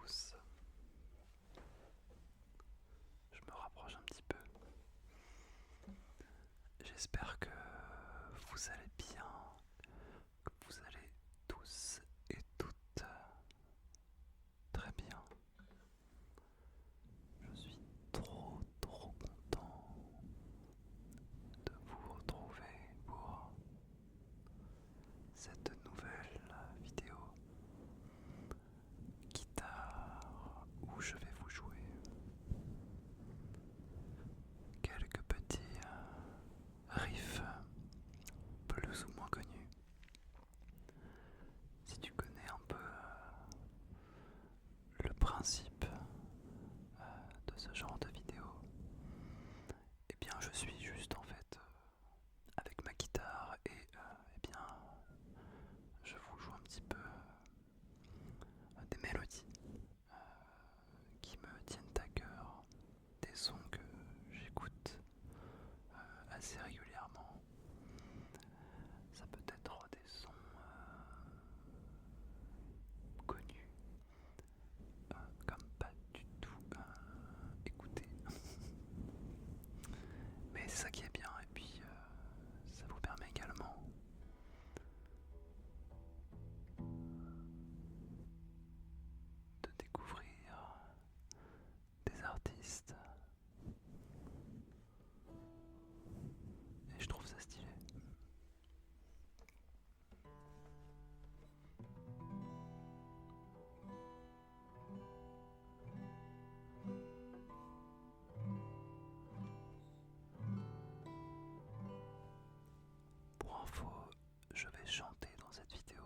tous. Je me rapproche un petit peu. J'espère que vous allez bien, que vous allez tous et toutes très bien. Je suis trop content de vous retrouver pour cette nouvelle vidéo guitare où je vais vous jouer quelques petits riffs plus ou moins connus. Si tu connais un peu le principe de ce genre de vidéo, eh bien je suis juste en fait avec ma guitare et eh bien je vous joue un petit peu des mélodies qui me tiennent à cœur, des sons que j'écoute assez régulièrement. Ça peut être des sons connus, comme pas du tout écoutés. Mais c'est ça qui est bien, et puis ça vous permet également de découvrir des artistes, et je trouve ça stylé. Pour info, je vais chanter dans cette vidéo,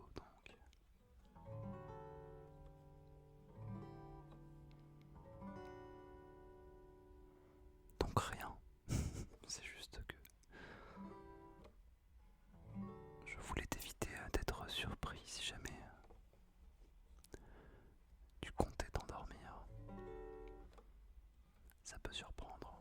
donc rien. C'est juste que je voulais t'éviter d'être surpris si jamais tu comptais t'endormir. Ça peut surprendre.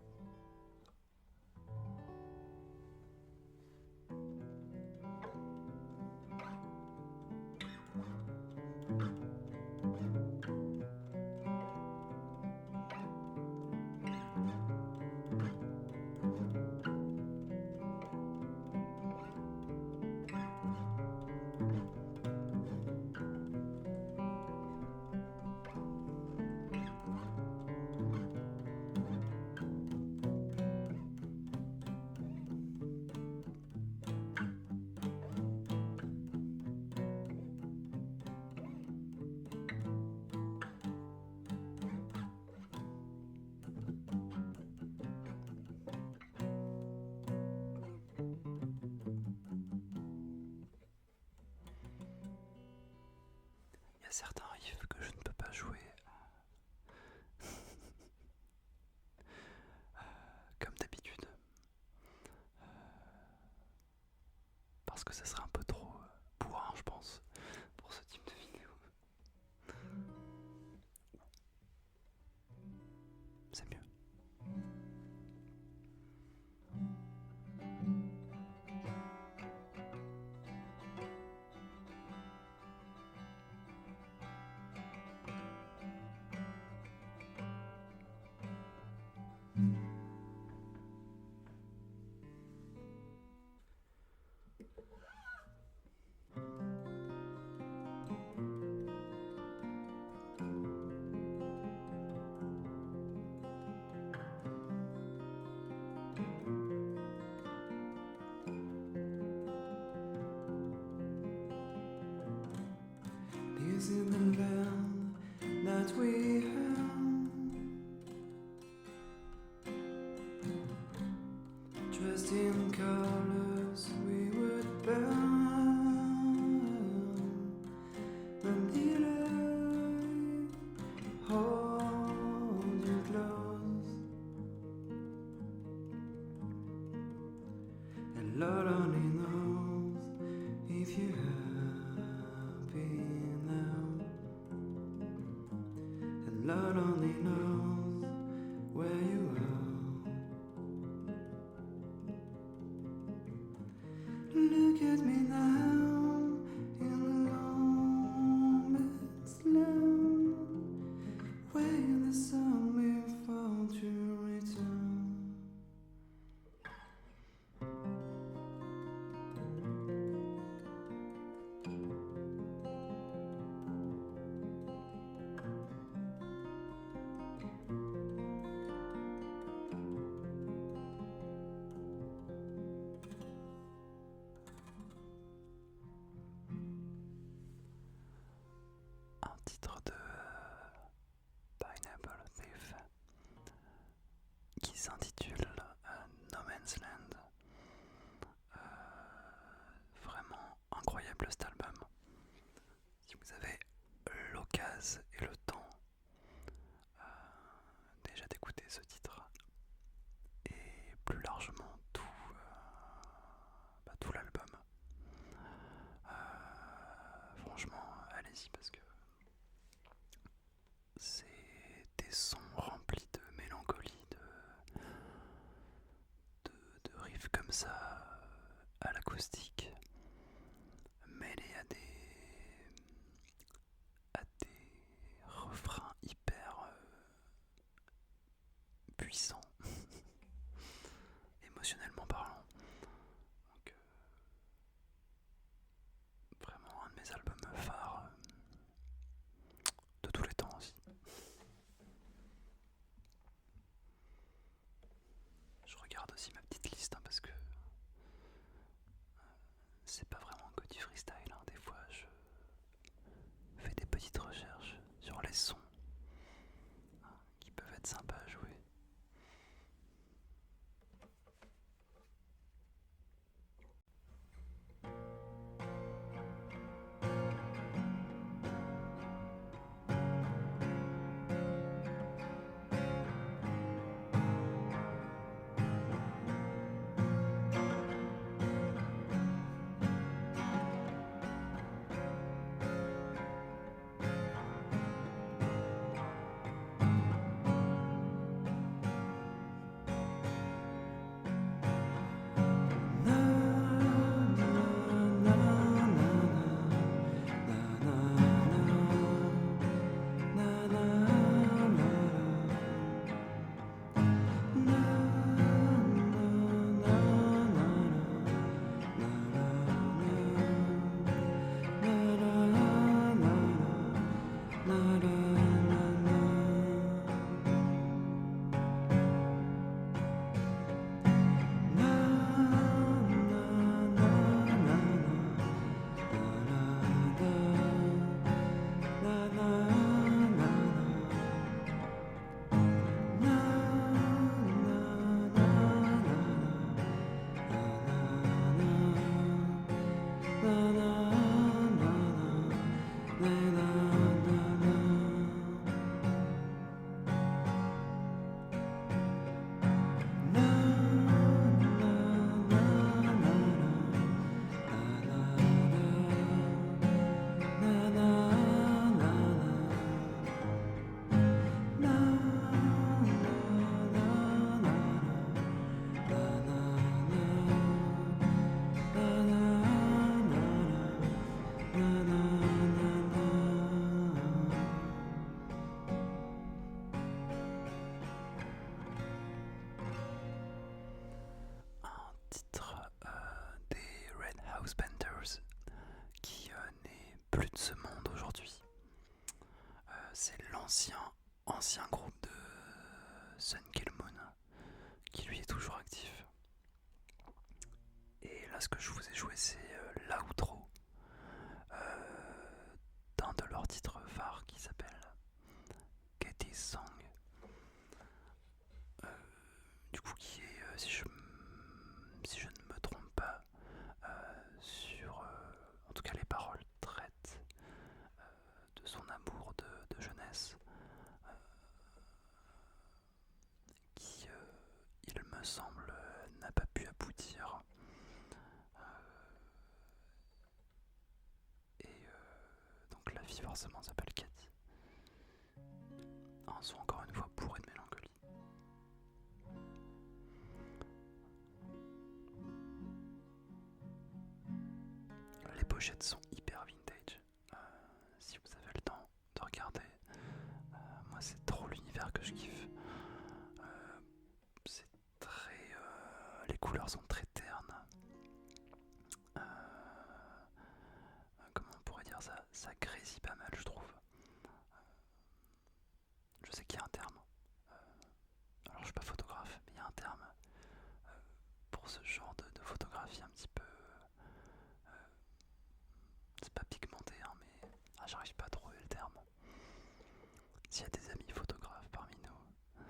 Il y a certains riffs que je ne peux pas jouer comme d'habitude, parce que ça serait un peu trop bourrin, je pense, pour ce type de vidéo. C'est mieux. Is in the land that we have, dressed in colors we would burn, and did I hold you close, and Lord only knows if you have been now. Lord only knows where you are. Look at me now in the moment's glow. s'intitule No Man's Land. Vraiment incroyable cet album. Si vous avez l'occasion et le temps déjà d'écouter ce titre et plus largement tout l'album, franchement allez-y parce que c'est des sons remplis de mélancolie, de riffs comme ça à l'acoustique, mêlés à des refrains hyper puissants, émotionnellement parlant. Donc, vraiment un de mes albums phares de tous les temps aussi. Je regarde aussi ma petite liste parce que c'est pas vraiment que du freestyle, hein. Des fois je fais des petites recherches sur les sons qui peuvent être sympas à jouer. Des Red House Panthers qui n'est plus de ce monde aujourd'hui. C'est ancien groupe de Sun Kill Moon qui lui est toujours actif. Et là ce que je vous ai joué c'est l'outro d'un de leurs titres phares qui s'appelle Katie's Song. Du coup qui est, si je ne me trompe pas, sur en tout cas les paroles traitent de son amour de jeunesse qui, il me semble, n'a pas pu aboutir. Donc la fille forcément s'appelle Katie. Un son encore une fois bourré de mélancolie. Les pochettes sont hyper vintage. Si vous avez le temps de regarder, moi c'est trop l'univers que je kiffe. C'est très, les couleurs sont très ternes. Comment on pourrait dire ça? Ça grésille pas mal, je trouve. Je sais qu'il y a un terme. Alors je suis pas photographe, mais il y a un terme pour ce genre de photographie un petit peu. C'est pas pigmenté, hein, mais j'arrive pas à trouver le terme. S'il y a des amis photographes parmi nous,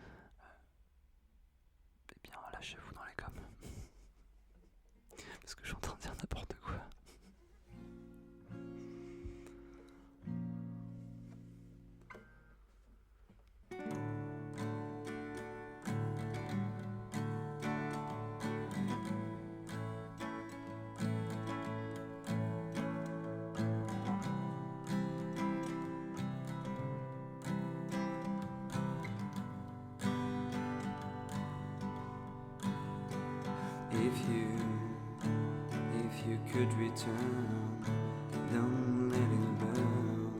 return. Don't let it burn,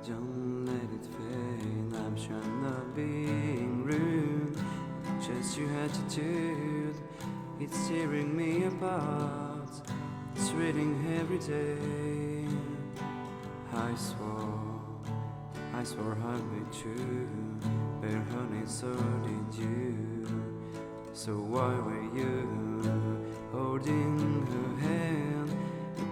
don't let it fade. I'm sure I'm not being rude, just your attitude, it's tearing me apart. It's reading every day. I swore I'd be true, but honey, so did you. So why were you holding her hand?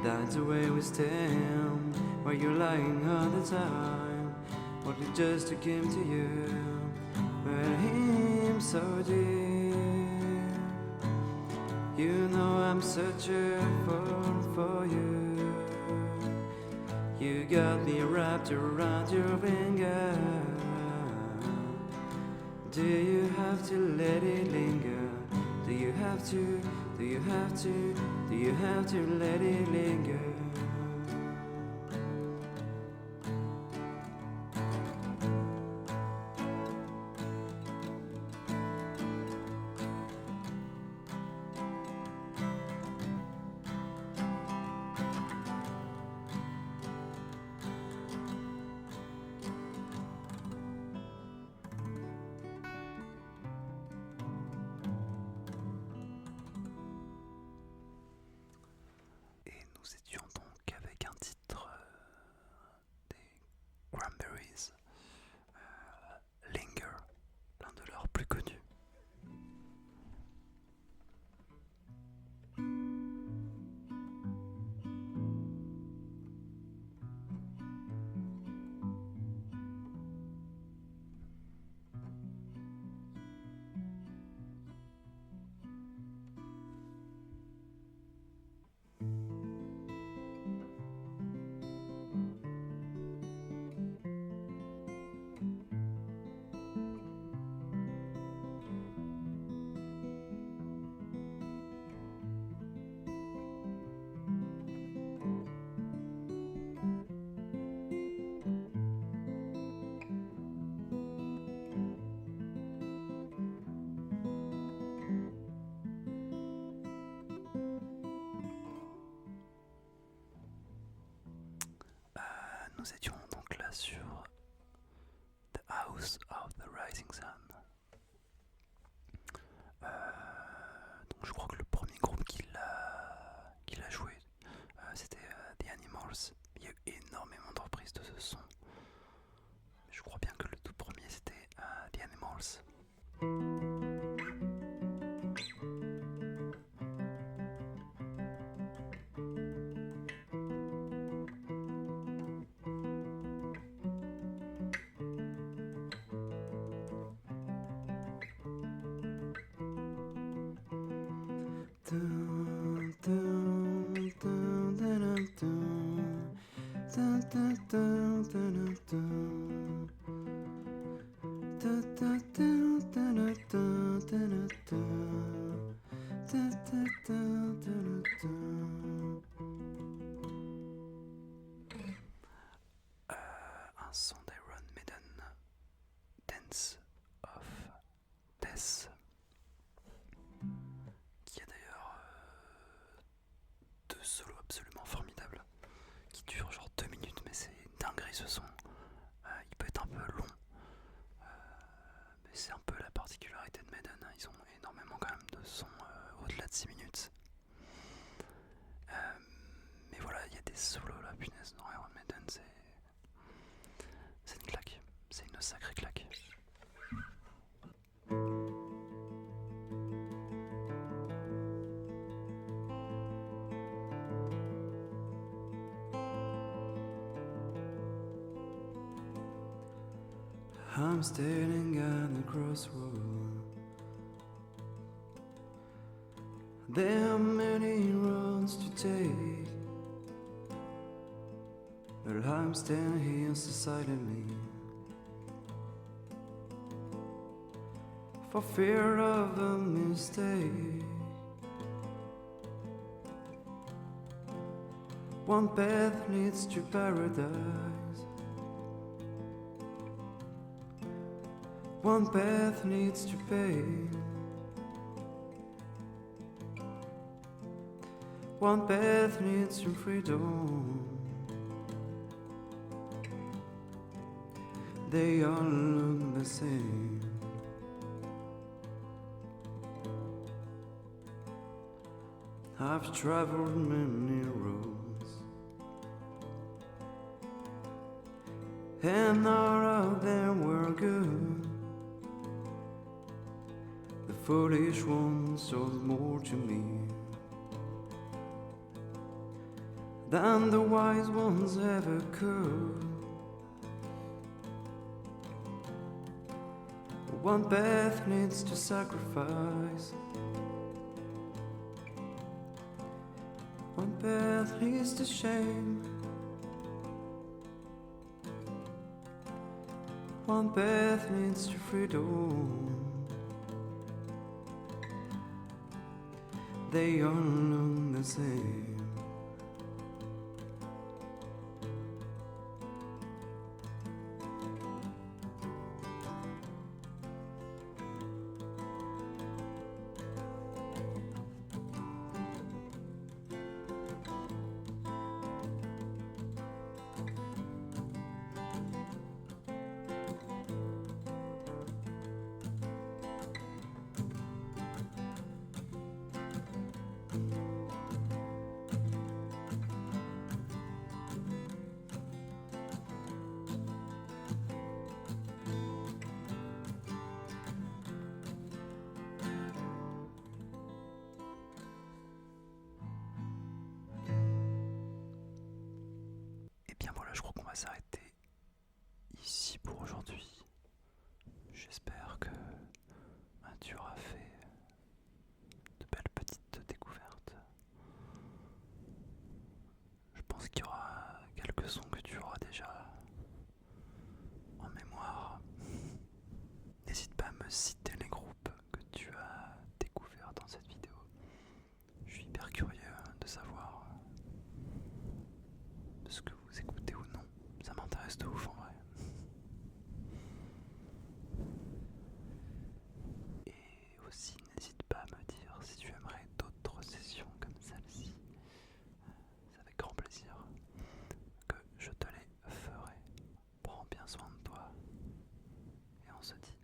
That's the way we stand. Why you lying all the time? Only just to came to you, but him so dear. You know I'm such a fool for you. You got me wrapped around your finger. Do you have to let it linger? Do you have to, do you have to, do you have to let it linger? Et nous étions donc avec un titre des Cranberries, Linger, l'un de leurs plus connus. Nous étions donc là sur The House of the Rising Sun. Donc je crois que le premier groupe qu'il a joué, c'était The Animals. Il y a eu énormément de reprises de ce son. Je crois bien que le tout premier c'était The Animals. Dun, dun, dun, dun, dun, dun, dun, dun, dun, dun. Dun, dun, dun, dun, dun, dun, dun. Dun, dun, dun, dun, dun. Un son d'Iron Maiden, Dance of Death, qui a d'ailleurs deux solos absolument formidables, qui durent genre 2 minutes, mais c'est une dinguerie ce son. Il peut être un peu long, mais c'est un peu la particularité de Maiden, hein. Ils ont énormément quand même de sons au-delà de 6 minutes. Mais voilà, il y a des solos là, punaise, dans Iron Maiden, c'est une claque, c'est une sacrée claque. I'm standing at the crossroad. There are many roads to take, but I'm standing here silently, for fear of a mistake. One path leads to paradise, one path leads to pain. One path leads to freedom. They all look the same. I've traveled many roads, and all of them were good. The foolish ones told more to me than the wise ones ever could. One path leads to sacrifice. One path leads to shame. One path leads to freedom. They all look the same. Et bien voilà, je crois qu'on va s'arrêter ici pour aujourd'hui. J'espère que tu auras fait de belles petites découvertes. Je pense qu'il y aura quelques sons que tu auras déjà en mémoire. N'hésite pas à me citer les groupes que tu as découverts dans cette vidéo. Je suis hyper curieux de savoir ce que vous écoutez ou non. Ça m'intéresse de ouf en vrai. Et aussi n'hésite pas à me dire si tu aimerais d'autres sessions comme celle-ci. C'est avec grand plaisir que je te les ferai. Prends bien soin de toi et on se dit